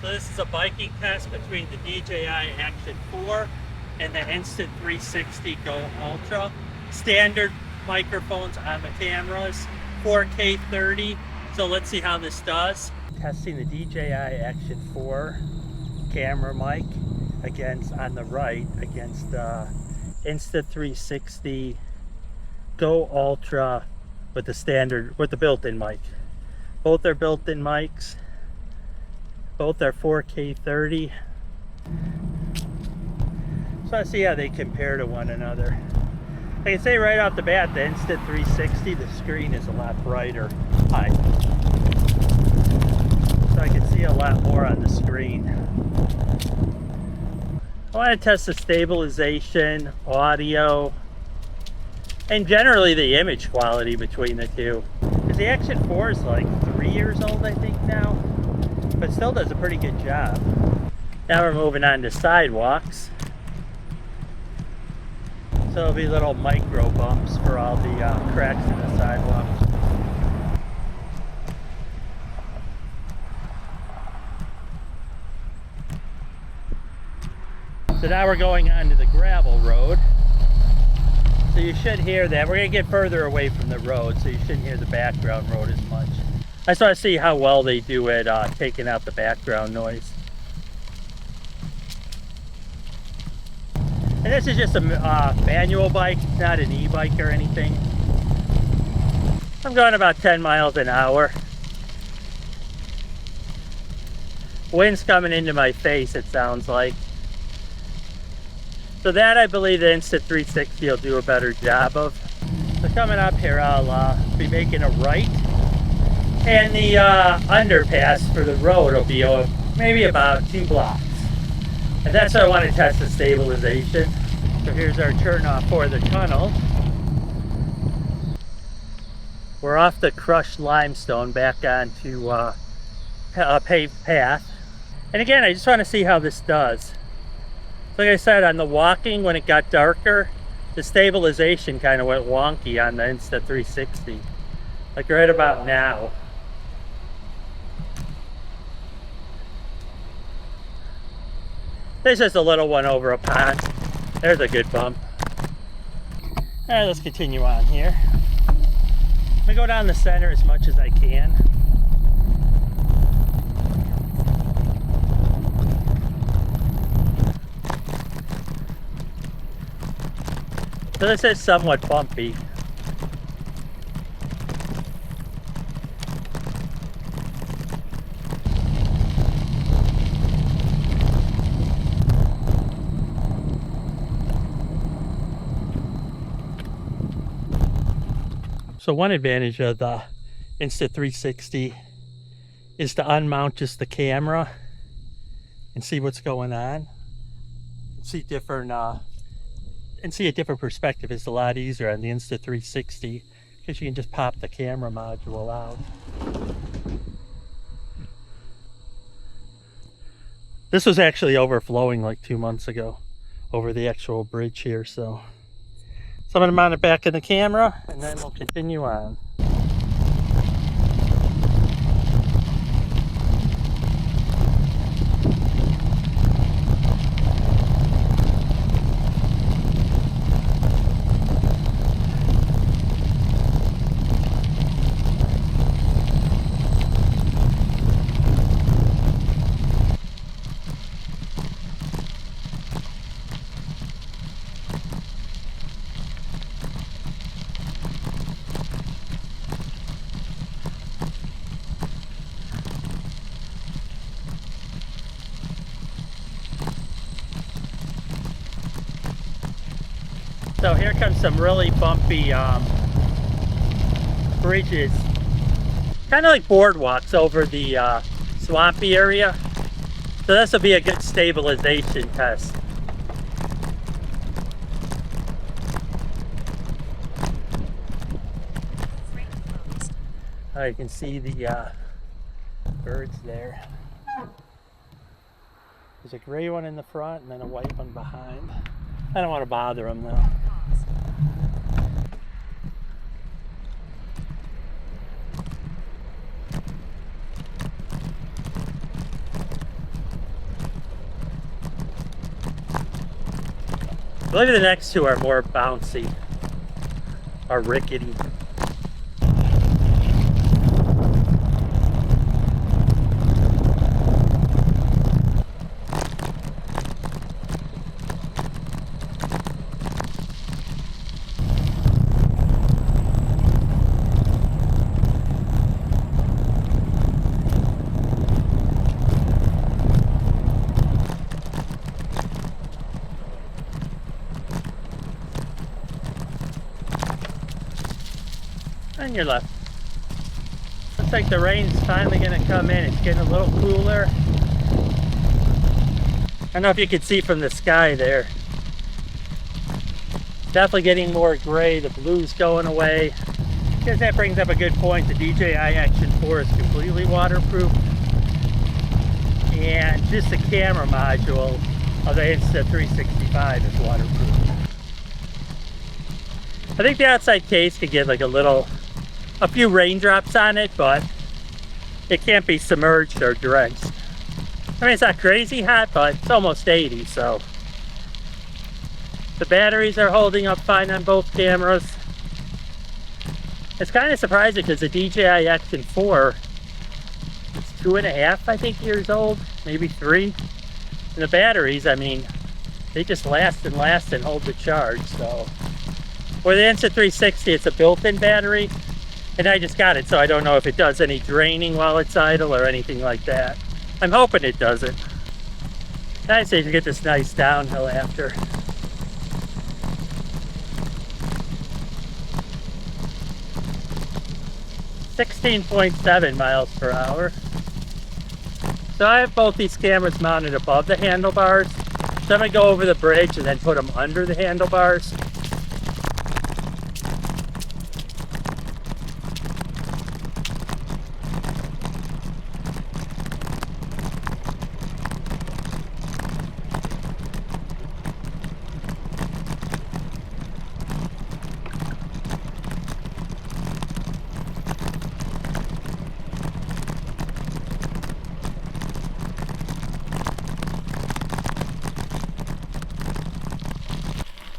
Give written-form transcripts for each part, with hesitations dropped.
So this is a biking test between the DJI Action 4 and the Insta360 GO Ultra. Standard microphones on the cameras, 4K 30. So let's see how this does. Testing the DJI Action 4 camera mic against, on the right, against the Insta360 GO Ultra with the standard, with the built-in mic. Both are built-in mics. Both are 4K 30. So I see how they compare to one another. I can say right off the bat, the Insta360, the screen is a lot brighter. Hi. So I can see a lot more on the screen. I want to test the stabilization, audio, and generally the image quality between the two. Because the Action 4 is like 3 years old, I think now, but still does a pretty good job. Now we're moving on to sidewalks. So there'll be little micro bumps for all the cracks in the sidewalks. So now we're going on to the gravel road. So you should hear that. We're going to get further away from the road, so you shouldn't hear the background road as much. I just want to see how well they do at taking out the background noise. And this is just a manual bike, not an e-bike or anything. I'm going about 10 miles an hour. Wind's coming into my face, it sounds like. So that I believe the Insta360 will do a better job of. So coming up here, I'll be making a right. And the underpass for the road will be maybe about 2 blocks. And that's why I want to test the stabilization. So here's our turn off for the tunnel. We're off the crushed limestone back onto a paved path. And again, I just want to see how this does. Like I said, on the walking, when it got darker, the stabilization kind of went wonky on the Insta360. Like right about now. There's just a little one over a pond. There's a good bump. Alright, let's continue on here. I'm gonna go down the center as much as I can. So this is somewhat bumpy. So one advantage of the Insta360 is to unmount just the camera and see what's going on. See different and see a different perspective. Is a lot easier on the Insta360 because you can just pop the camera module out. This was actually overflowing like 2 months ago over the actual bridge here, so I'm going to mount it back in the camera and then we'll continue on. So here comes some really bumpy bridges, kind of like boardwalks over the swampy area. So this will be a good stabilization test. Oh, you can see the birds there. There's a gray one in the front and then a white one behind. I don't want to bother them though. I believe the next two are more bouncy, or rickety. On your left. Looks like the rain's finally going to come in. It's getting a little cooler. I don't know if you can see from the sky there. Definitely getting more gray. The blue's going away. I guess that brings up a good point. The DJI Action 4 is completely waterproof. And just the camera module of the Insta360 is waterproof. I think the outside case could get like a few raindrops on it, but it can't be submerged or drenched. I mean, it's not crazy hot, but it's almost 80, so. The batteries are holding up fine on both cameras. It's kind of surprising because the DJI Action 4 is 2.5, I think, years old, maybe 3. And the batteries, I mean, they just last and hold the charge, so. For the Insta360, it's a built-in battery. And I just got it, so I don't know if it does any draining while it's idle or anything like that. I'm hoping it doesn't. I'd say to get this nice downhill after. 16.7 miles per hour. So I have both these cameras mounted above the handlebars. So I'm going to go over the bridge and then put them under the handlebars.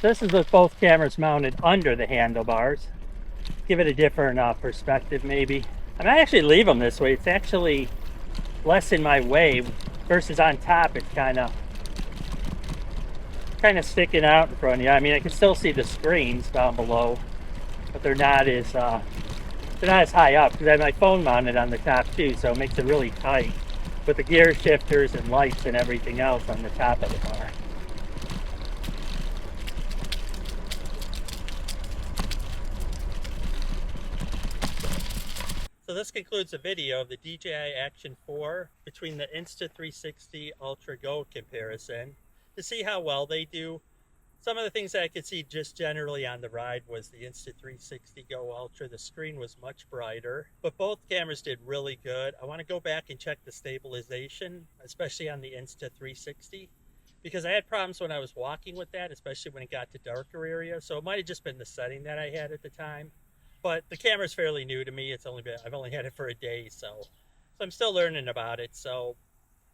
This is with both cameras mounted under the handlebars. Give it a different perspective maybe. I might actually leave them this way. It's actually less in my way versus on top. It's kind of sticking out in front of you. I mean, I can still see the screens down below, but they're not as high up because I have my phone mounted on the top too, so it makes it really tight with the gear shifters and lights and everything else on the top of the bar. So this concludes the video of the DJI Action 4 between the Insta360 Ultra Go comparison to see how well they do. Some of the things that I could see just generally on the ride was the Insta360 GO Ultra. The screen was much brighter, but both cameras did really good. I want to go back and check the stabilization, especially on the Insta360, because I had problems when I was walking with that, especially when it got to darker areas. So it might have just been the setting that I had at the time. But the camera's fairly new to me. I've only had it for a day, so I'm still learning about it. So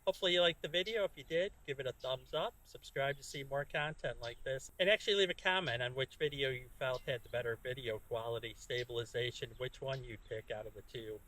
hopefully you liked the video. If you did, give it a thumbs up, subscribe to see more content like this, and actually leave a comment on which video you felt had the better video quality, stabilization, which one you'd pick out of the two.